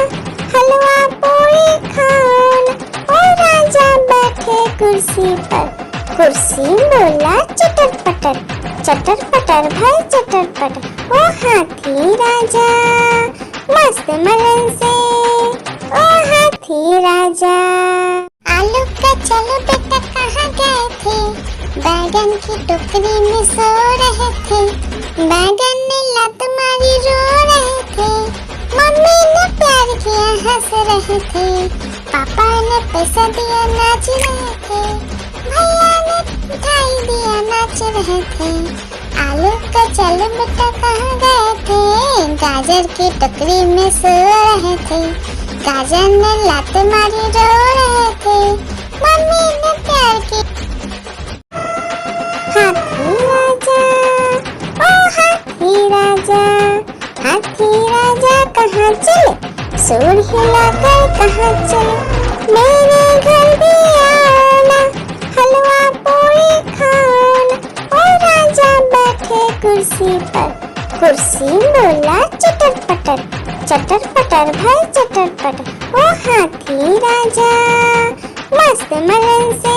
हलवा पूरी खाना, ओ राजा बैठे कुर्सी पर, कुर्सी बोला चटर पटर भाई चटर पटर, ओ हाथी राजा मस्त मलन से, ओ हाथी राजा। आलू का चलो बेटा कहाँ गए थे, बैगन की टोकरी में सो रहे थे, बैगन ने लत मारी रो रहे थे, मम्मी ने प्यार किया हंस रहे थे, पापा ने पैसा दिया नाच रहे थे, भैया ने मिठाई दिया नाच रहे थे, आलू का चलो बेटा कहाँ गए थे, गाजर की टोकरी में सो रहे थे, गाजर ने लात मारी रो रहे थे, मम्मी ने प्यार की। हाथी राजा, ओ हाथी राजा, हाथी राजा कहाँ चले, सूंड हिलाकर कहाँ चले, मेरे घर भी आना, हलवा पूरी खाना, ओ राजा बैठे कुर्सी पर, कुर्सी बोला चटर पटर भाई चटर पटर, ओ हाथी राजा मस्त मलन से,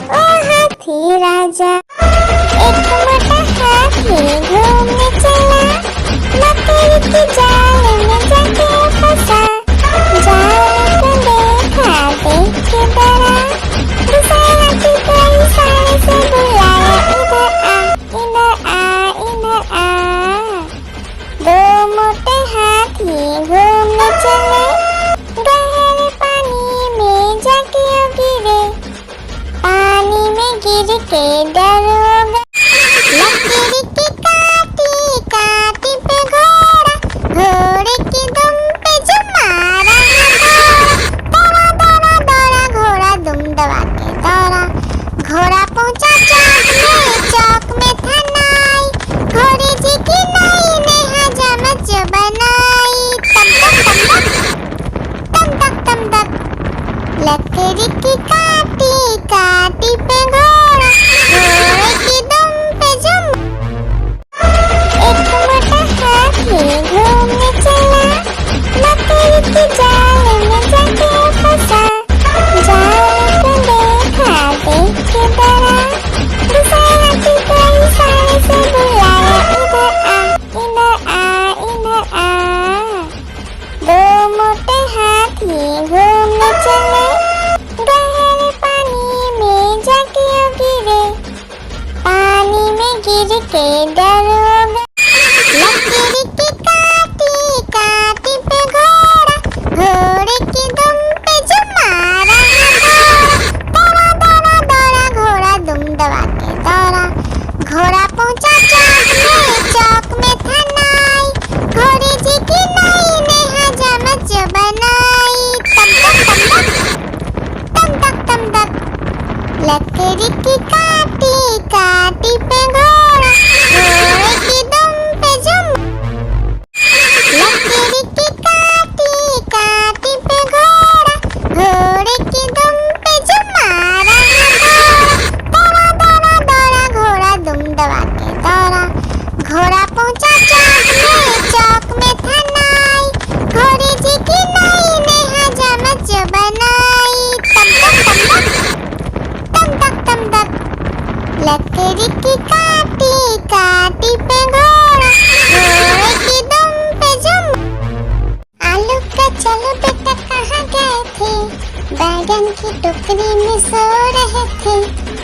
ओ हाथी राजा। एक मोटा हाथी घूमने चला, मकड़ी की जाल में जाके फंसा, जाल को देखा देख के डरा, दूसरे हाथी को इशारे से बुलाया, इधर आ। दो मोटे हाथी घूमने चले, गहरे पानी में जाके गिरे, पानी में गिर के डर हो गए, लकड़ी की काटी पे घोड़ा, घोड़े की दुम पे जो मारा दौड़ा घोड़ा दुम दबा के दौड़ा, घोड़ा पहुंचा चौक में था नाई, घोड़े जी की नाई ने हजामत जो बनाई, तम तक लकड़ी की काटी पे घोड़ा, घोड़े की दुम पे जुम। एक मोटा हाथी घूमने चला, लकड़ी की जाल में जाके फंसा, जाल को देखा देख के डरा, दूसरे हाथी को इशारे से बुलाया, इधर आ। दो मोटे हाथी घूमने चले, गहरे पानी में जाके गिरे, पानी में गिर के डर हो गए, लकड़ी की काटी पे घोड़ा, घोड़े की दुम पे जो मारा दौड़ा घोड़ा दुम दबा के दौड़ा, घोड़ा पहुंचा चौक में था नाई, घोड़े जी की नाई ने हजामत जो बनाई, तम तक लकड़ी की काटी पे घोड़ा, घोड़े की दुम पे जुम, लकड़ी की काटी पे घोड़ा, घोड़े की दुम पे जो मारा दौड़ा घोड़ा दुम दबा के दौड़ा, घोड़ा पहुंचा चौक में था नाई, घोड़े जी की नाई ने हजामत जो बनाई, तम तक लकड़ी की काटी पे घोड़ा, घोड़े की दुम पे जुम। आलू का चलो बेटा कहाँ गए थे, बैगन की टोकरी में सो रहे थे,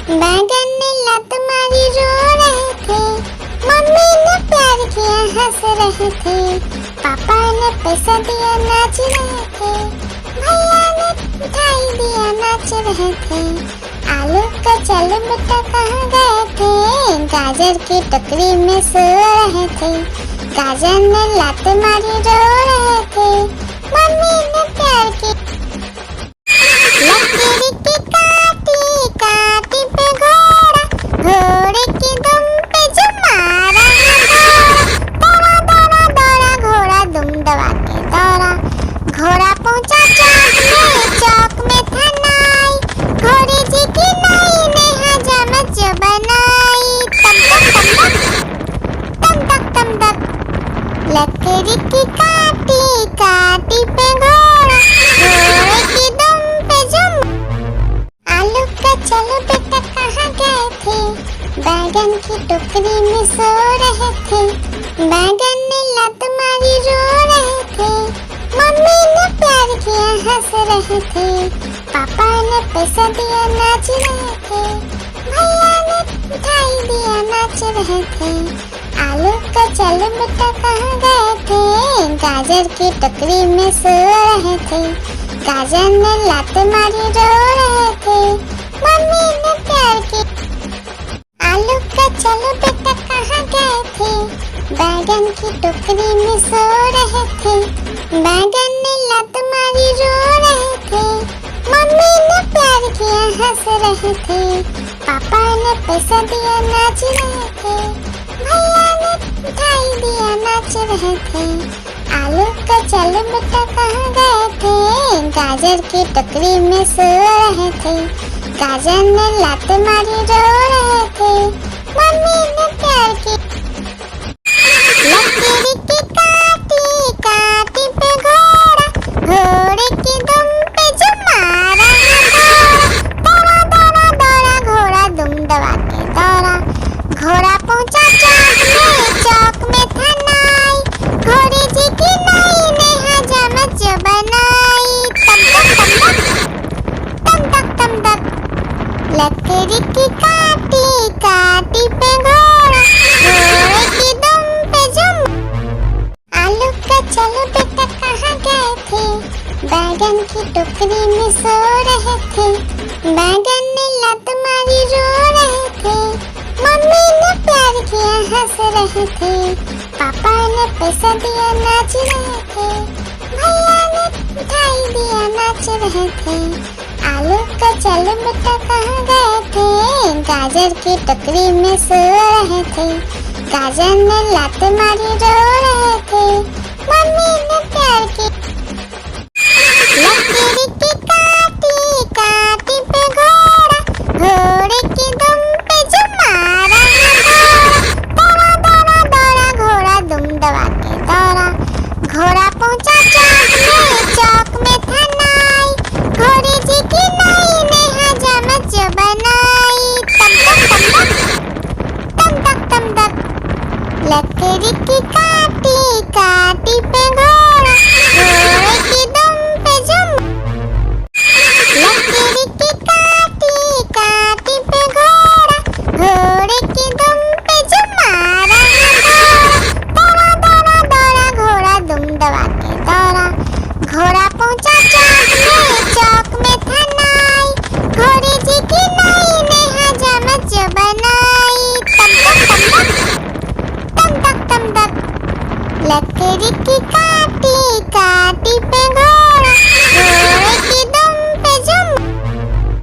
बैगन ने लत मारी रो रहे थे, मम्मी ने प्यार किया हंस रहे थे, पापा ने पैसा दिया नाच रहे थे, भैया ने मिठाई दिया नाच रहे थे। आलू का चल बेटा कहाँ गए थे, गाजर की टोकरी में सो रहे थे। गाजर ने लात मारी रो रहे थे, मम्मी ने प्यार की लकीर की काटी काटी पे घोड़ा, घोड़े की दुम पे जो मारा दौड़ा दौड़ा दौड़ा घोड़ा दुम दबा के दौड़ा। घोड़ा पहुंचा चौक में था नाई, घोड़े जी की नाई ने हजामत जो बनाई। तम तक तम तक लकड़ी की काटी काटी पे घोड़ा, घोड़े की दुम पे जुम। आलू का चलो बेटा कहाँ गए थे, बैगन की टोकरी में सो रहे थे। बैगन ने लात मारी रो रहे थे, मम्मी ने प्यार किया हंस रहे थे। पापा ने पैसा दिया नाच रहे थे, भैया ने मिठाई दिया नाच रहे थे। आलू का चलो बेटा कहाँ गए थे, गाजर की टोकरी में सो रहे थे। गाजर ने लात मारी रो रहे थे, मम्मी ने प्यार की। आलू का चलो बेटा कहाँ गए थे, बैगन की टोकरी में सो रहे थे। बैगन ने लात मारी रो रहे थे, मम्मी ने प्यार किया हंस रहे थे। पापा ने पैसा दिया नाच रहे थे, भैया ने मिठाई दिया नाच रहे थे। आलू का चलो बेटा कहाँ गए थे, गाजर की टोकरी में सो रहे थे। गाजर ने लात मारी रो रहे थे, मम्मी ने प्यार की लकीर की काटी काटी पे घोड़ा, घोड़े की दुम पे जो मारा दौड़ा दौड़ा दौड़ा घोड़ा दुम दबा के दौड़ा। घोड़ा पहुंचा चौक में था नाई, घोड़े जी की नाई ने हजामत जो बनाई। तम तक लकड़ी की काटी काटी पे घोड़ा, घोड़े की दुम पे जुम। आलू का चलो बेटा कहाँ गए थे, बैगन की टोकरी में सो रहे थे। बैगन ने लात मारी रो रहे थे, मम्मी ने प्यार किया हंस रहे थे। पापा ने पैसा दिया नाच रहे थे, भैया ने मिठाई दिया नाच रहे थे। आलू का चलो बेटा कहाँ गए थे, गाजर की टोकरी में सो रहे थे। गाजर ने लात मारी रो रहे थे, मम्मी ने प्यार की लकीर की काटी काटी पे घोड़ा, घोड़े की दुम पे जो मारा दौड़ा दौड़ा दौड़ा घोड़ा दुम दबा के दौड़ा। घोड़ा पहुंचा चौक में था नाई, घोड़े जी की नाई ने हजामत जो बनाई। तम तक लकड़ी की काटी काटी पे घोड़ा, घोड़े की दुम पे जुम। लकड़ी की काटी काटी पे घोड़ा, घोड़े की दुम पे जो मारा दौड़ा दौड़ा दौड़ा घोड़ा दुम दबा के दौड़ा। घोड़ा पहुंचा चौक में था नाई, घोड़े जी की नाई ने हजामत जो बनाई। तम तक लकड़ी की